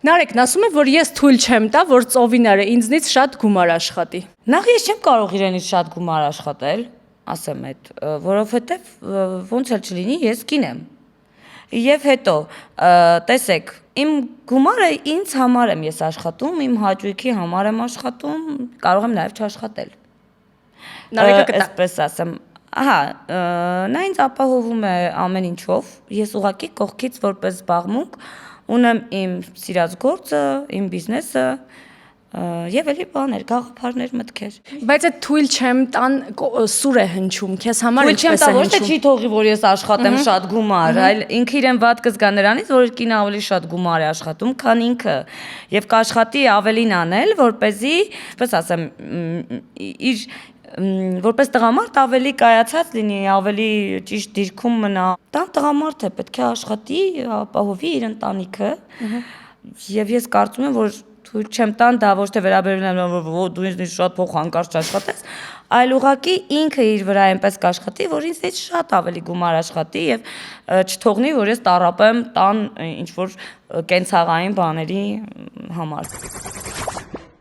Նարեկն ասում է, որ ես թույլ չեմ տա, որ ծովիները ինձնից շատ գումար աշխատի։ Նախ ես չեմ կարող իրենից շատ գումար աշխատել, ասեմ այդ, որովհետև ոնց էլ չլինի, ես կին եմ։ Եվ հետո, տեսեք, իմ գումարը ինձ համար եմ ես աշխատում, իմ հաճույքի համար եմ աշխատում, կարող եմ նաև չաշխատել։ Նարեկը կտա։ Այսպես ասեմ, ահա, նա ինձ ապահովում է ամեն ինչով, ես ուղղակի կողքից որպես զբաղմունք ունեմ իմ սիրած գործը, իմ բիզնեսը եւ էլի բաներ, գաղափարներ, մտքեր։ Բայց այդ թույլ չեմ տան սուր է հնչում, քեզ համար Թույլ չեմ ինչպես տա, է ոչ թե հնչում։ չի թողի, որ ես աշխատեմ շատ գումար, այլ ինքը իրեն վատ կզգա նրանից, որ կինը ավելի շատ գումար է աշխատում, քան ինքը, եւ կաշխատի ավելին անել, որ เป զի, ինչպես ասեմ, իր որպես տղամարդ ավելի կայացած լինի, ավելի ճիշտ դիրքում մնա։ Դա տղամարդ է, պետք է աշխատի, ապահովի իր ընտանիքը։ Եվ ես կարծում եմ, որ թույլ չեմ տան, դա ոչ թե վերաբերվում է, որ դու ինձ շատ փող հանկարծ չաշխատես, այլ ուղղակի ինքը իր վրա այնպես կաշխատի, որ ինձից շատ ավելի գումար աշխատի եւ չթողնի, որ ես տառապեմ տան ինչ որ կենցաղային բաների համար։